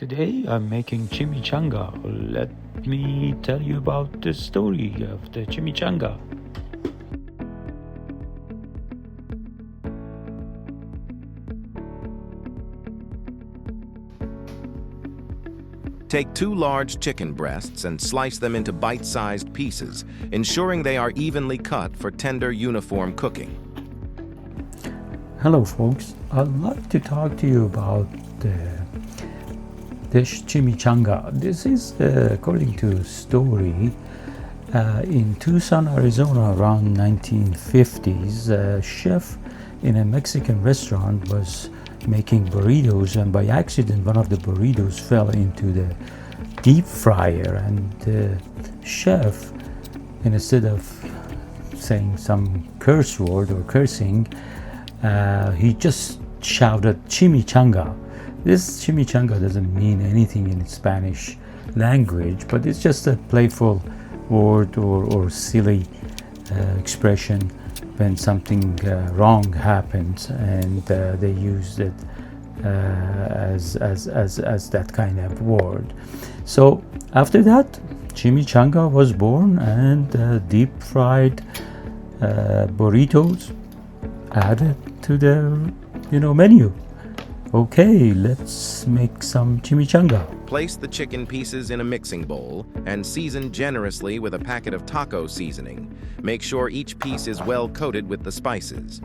Today I'm making chimichanga. Let me tell you about the story of the chimichanga. Take 2 large chicken breasts and slice them into bite-sized pieces, ensuring they are evenly cut for tender, uniform cooking. Hello folks, I'd like to talk to you about the dish chimichanga. This is according to a story in Tucson, Arizona around 1950s. A chef in a Mexican restaurant was making burritos, and by accident one of the burritos fell into the deep fryer, and the chef, instead of saying some curse word or cursing, he just shouted chimichanga. This chimichanga doesn't mean anything in Spanish language, but it's just a playful word or silly expression when something wrong happens, and they used it as that kind of word. So after that, chimichanga was born, and deep fried burritos added to the menu. Okay, let's make some chimichanga. Place the chicken pieces in a mixing bowl and season generously with a packet of taco seasoning. Make sure each piece is well coated with the spices.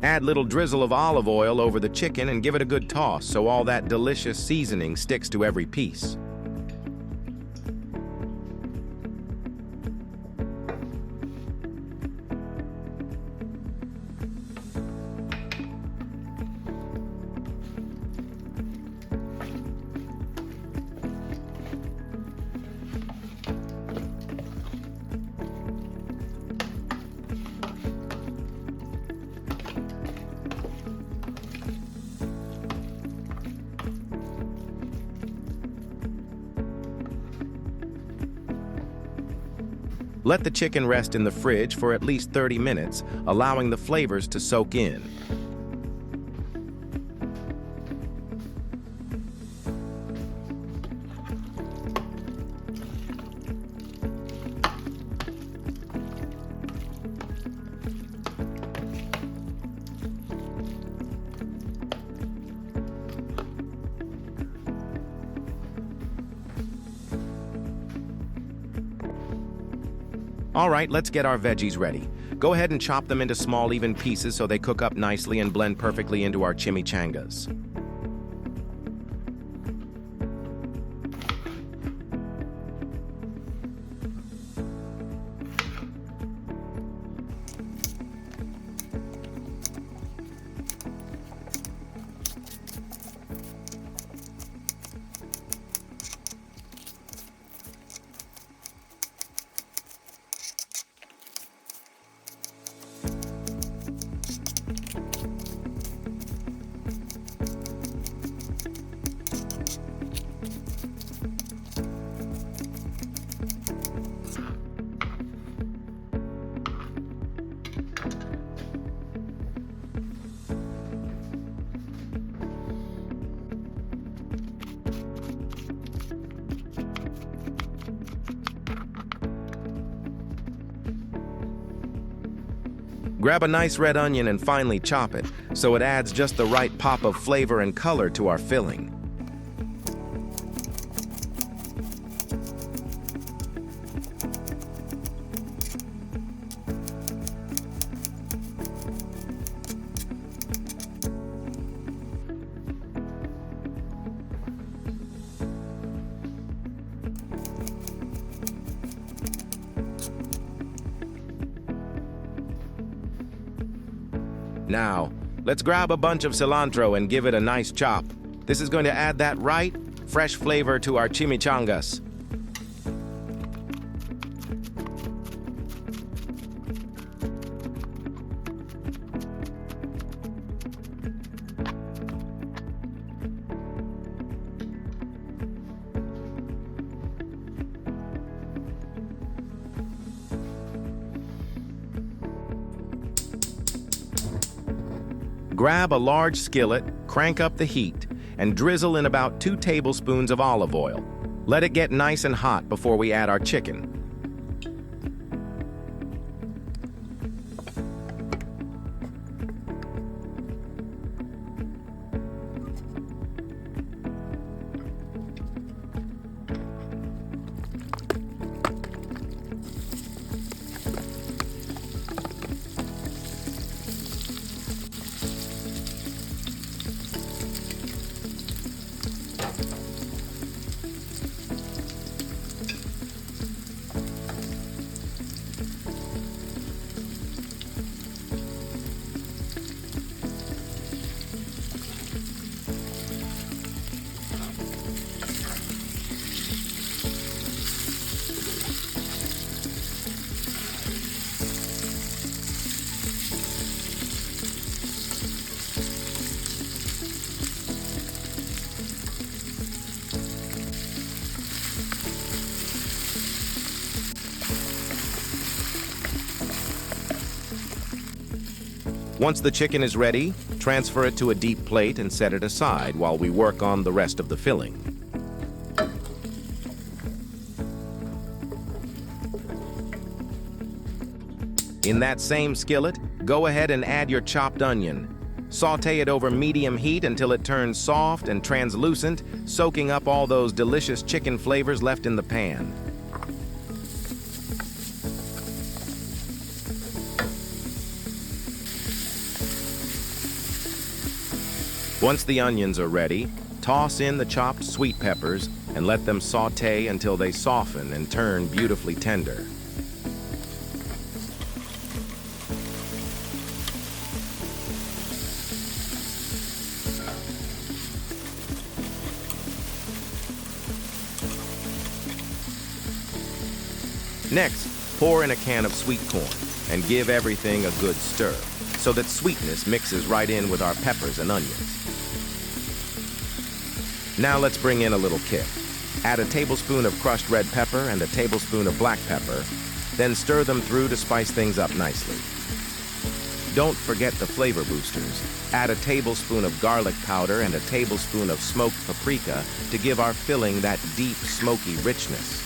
Add little drizzle of olive oil over the chicken and give it a good toss so all that delicious seasoning sticks to every piece. Let the chicken rest in the fridge for at least 30 minutes, allowing the flavors to soak in. Alright, let's get our veggies ready. Go ahead and chop them into small even pieces so they cook up nicely and blend perfectly into our chimichangas. Grab a nice red onion and finely chop it, so it adds just the right pop of flavor and color to our filling. Now, let's grab a bunch of cilantro and give it a nice chop. This is going to add that right, fresh flavor to our chimichangas. Grab a large skillet, crank up the heat, and drizzle in about 2 tablespoons of olive oil. Let it get nice and hot before we add our chicken. Once the chicken is ready, transfer it to a deep plate and set it aside while we work on the rest of the filling. In that same skillet, go ahead and add your chopped onion. Saute it over medium heat until it turns soft and translucent, soaking up all those delicious chicken flavors left in the pan. Once the onions are ready, toss in the chopped sweet peppers and let them saute until they soften and turn beautifully tender. Next, pour in a can of sweet corn and give everything a good stir so that sweetness mixes right in with our peppers and onions. Now let's bring in a little kick. Add a tablespoon of crushed red pepper and a tablespoon of black pepper, then stir them through to spice things up nicely. Don't forget the flavor boosters. Add a tablespoon of garlic powder and a tablespoon of smoked paprika to give our filling that deep, smoky richness.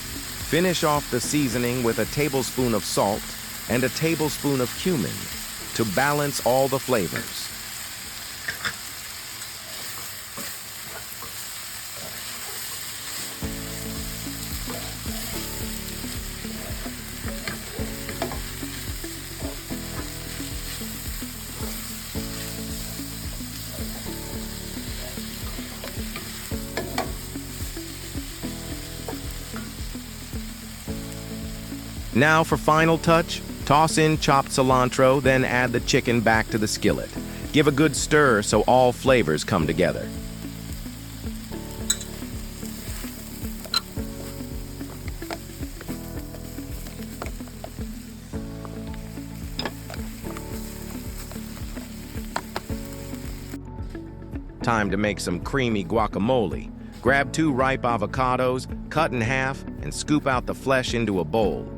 Finish off the seasoning with a tablespoon of salt and a tablespoon of cumin to balance all the flavors. Now for final touch, toss in chopped cilantro, then add the chicken back to the skillet. Give a good stir so all flavors come together. Time to make some creamy guacamole. Grab 2 ripe avocados, cut in half, and scoop out the flesh into a bowl.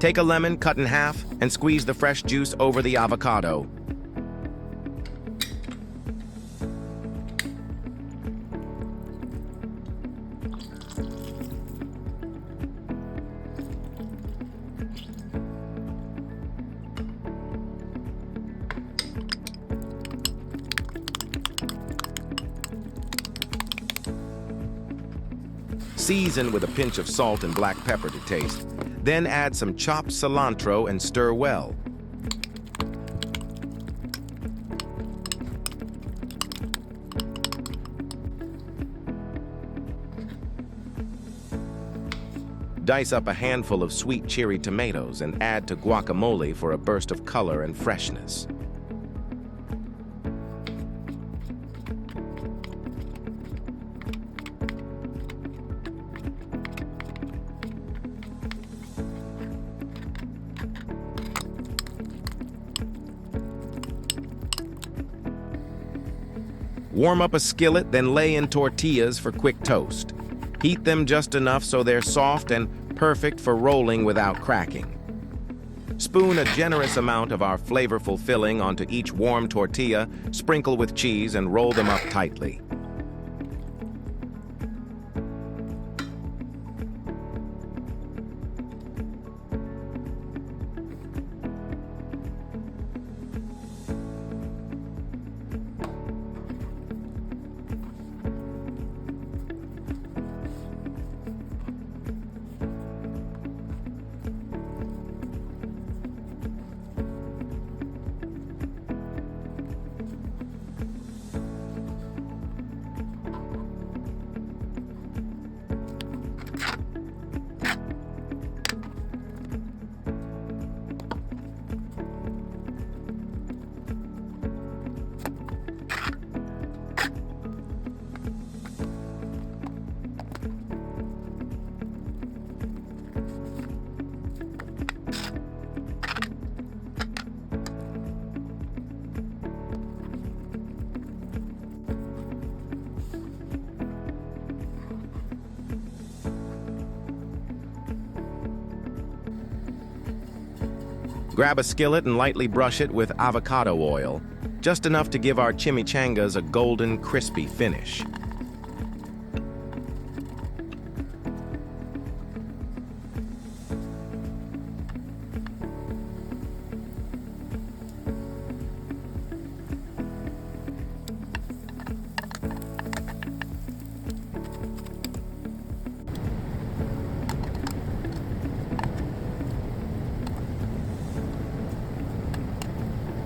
Take a lemon cut in half and squeeze the fresh juice over the avocado. Season with a pinch of salt and black pepper to taste. Then add some chopped cilantro and stir well. Dice up a handful of sweet cherry tomatoes and add to guacamole for a burst of color and freshness. Warm up a skillet, then lay in tortillas for quick toast. Heat them just enough so they're soft and perfect for rolling without cracking. Spoon a generous amount of our flavorful filling onto each warm tortilla, sprinkle with cheese, and roll them up tightly. Grab a skillet and lightly brush it with avocado oil, just enough to give our chimichangas a golden, crispy finish.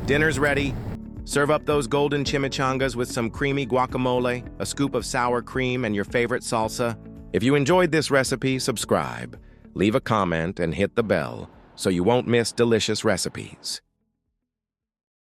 Dinner's ready. Serve up those golden chimichangas with some creamy guacamole, a scoop of sour cream, and your favorite salsa. If you enjoyed this recipe, subscribe, leave a comment, and hit the bell so you won't miss delicious recipes.